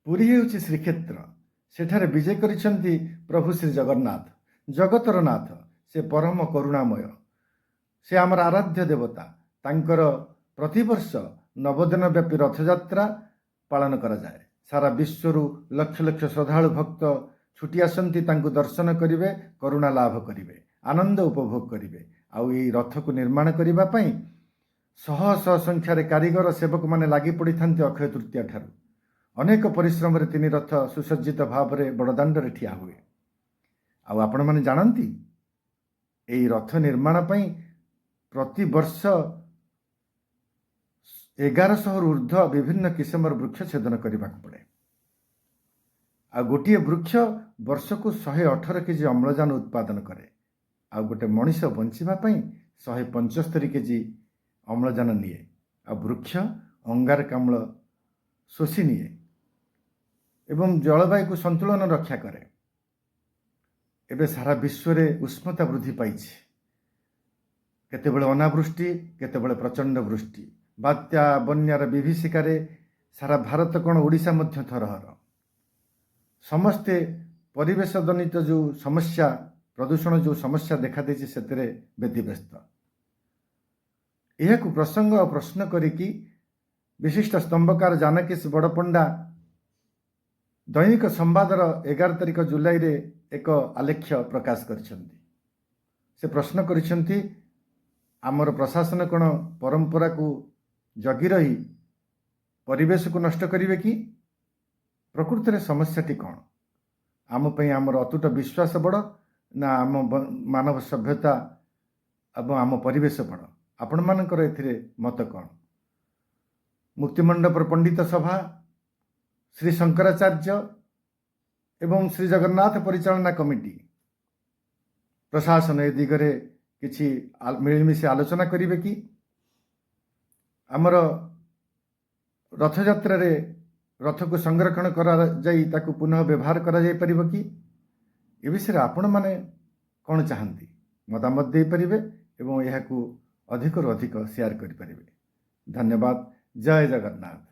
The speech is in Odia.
ପୁରୀ ହେଉଛି ଶ୍ରୀକ୍ଷେତ୍ର। ସେଠାରେ ବିଜେ କରିଛନ୍ତି ପ୍ରଭୁ ଶ୍ରୀ ଜଗନ୍ନାଥ, ଜଗତର ନାଥ। ସେ ପରମ କରୁଣାମୟ, ସେ ଆମର ଆରାଧ୍ୟ ଦେବତା। ତାଙ୍କର ପ୍ରତିବର୍ଷ ନବଦିନ ବ୍ୟାପୀ ରଥଯାତ୍ରା ପାଳନ କରାଯାଏ। ସାରା ବିଶ୍ୱରୁ ଲକ୍ଷ ଲକ୍ଷ ଶ୍ରଦ୍ଧାଳୁ ଭକ୍ତ ଛୁଟି ଆସନ୍ତି ତାଙ୍କୁ ଦର୍ଶନ କରିବେ, କରୁଣା ଲାଭ କରିବେ, ଆନନ୍ଦ ଉପଭୋଗ କରିବେ। ଆଉ ଏହି ରଥକୁ ନିର୍ମାଣ କରିବା ପାଇଁ ଶହ ଶହ ସଂଖ୍ୟାରେ କାରିଗର ସେବକମାନେ ଲାଗି ପଡ଼ିଥାନ୍ତି। ଅକ୍ଷୟ ତୃତୀୟା ଠାରୁ ଅନେକ ପରିଶ୍ରମରେ ତିନି ରଥ ସୁସଜ୍ଜିତ ଭାବରେ ବଡ଼ଦାଣ୍ଡରେ ଠିଆ ହୁଏ। ଆଉ ଆପଣମାନେ ଜାଣନ୍ତି ଏହି ରଥ ନିର୍ମାଣ ପାଇଁ ପ୍ରତିବର୍ଷ 1100ରୁ ଉର୍ଦ୍ଧ୍ୱ ବିଭିନ୍ନ କିସମର ବୃକ୍ଷ ଛେଦନ କରିବାକୁ ପଡ଼େ। ଆଉ ଗୋଟିଏ ବୃକ୍ଷ ବର୍ଷକୁ 118 କେଜି ଅମ୍ଳଜାନ ଉତ୍ପାଦନ କରେ। ଆଉ ଗୋଟେ ମଣିଷ ବଞ୍ଚିବା ପାଇଁ 175 କେଜି ଅମ୍ଳଜାନ ନିଏ। ଆଉ ବୃକ୍ଷ ଅଙ୍ଗାରକାମ୍ଳ ଶୋଷି ନିଏ ଏବଂ ଜଳବାୟୁକୁ ସନ୍ତୁଳନ ରକ୍ଷା କରେ। ଏବେ ସାରା ବିଶ୍ୱରେ ଉଷ୍ଣତା ବୃଦ୍ଧି ପାଇଛି। କେତେବେଳେ ଅନାବୃଷ୍ଟି, କେତେବେଳେ ପ୍ରଚଣ୍ଡ ବୃଷ୍ଟି, ବାତ୍ୟା ବନ୍ୟାର ବିଭୀଷିକାରେ ସାରା ଭାରତ କ'ଣ ଓଡ଼ିଶା ମଧ୍ୟ ଥରହର। ସମସ୍ତେ ପରିବେଶ ଜନିତ ଯେଉଁ ସମସ୍ୟା, ପ୍ରଦୂଷଣ ଯେଉଁ ସମସ୍ୟା ଦେଖାଦେଇଛି ସେଥିରେ ବ୍ୟତିବ୍ୟସ୍ତ। ଏହାକୁ ପ୍ରସଙ୍ଗ ଆଉ ପ୍ରଶ୍ନ କରିକି ବିଶିଷ୍ଟ ସ୍ତମ୍ଭକାର ଜାନକୀଶ ବଡ଼ପଣ୍ଡା ଦୈନିକ ସମ୍ବାଦର 11 ତାରିଖ ଜୁଲାଇରେ ଏକ ଆଲେଖ୍ୟ ପ୍ରକାଶ କରିଛନ୍ତି। ସେ ପ୍ରଶ୍ନ କରିଛନ୍ତି, ଆମର ପ୍ରଶାସନ କ'ଣ ପରମ୍ପରାକୁ ଜଗି ରହି ପରିବେଶକୁ ନଷ୍ଟ କରିବେ କି? ପ୍ରକୃତରେ ସମସ୍ୟାଟି କ'ଣ? ଆମ ପାଇଁ ଆମର ଅତୁଟ ବିଶ୍ୱାସ ବଡ଼ ନା ଆମ ମାନବ ସଭ୍ୟତା ଏବଂ ଆମ ପରିବେଶ ବଡ଼? ଆପଣମାନଙ୍କର ଏଥିରେ ମତ କ'ଣ? ମୁକ୍ତିମଣ୍ଡପର ପଣ୍ଡିତ ସଭା, ଶ୍ରୀ ଶଙ୍କରାଚାର୍ଯ୍ୟ ଏବଂ ଶ୍ରୀ ଜଗନ୍ନାଥ ପରିଚାଳନା କମିଟି, ପ୍ରଶାସନ ଏ ଦିଗରେ କିଛି ମିଳିମିଶି ଆଲୋଚନା କରିବେ କି? ଆମର ରଥଯାତ୍ରାରେ ରଥକୁ ସଂରକ୍ଷଣ କରାଯାଇ ତାକୁ ପୁନଃ ବ୍ୟବହାର କରାଯାଇପାରିବ କି? ଏ ବିଷୟରେ ଆପଣମାନେ କ'ଣ ଚାହାନ୍ତି? ମତାମତ ଦେଇପାରିବେ ଏବଂ ଏହାକୁ ଅଧିକରୁ ଅଧିକ ସେୟାର କରିପାରିବେ। ଧନ୍ୟବାଦ। ଜୟ ଜଗନ୍ନାଥ।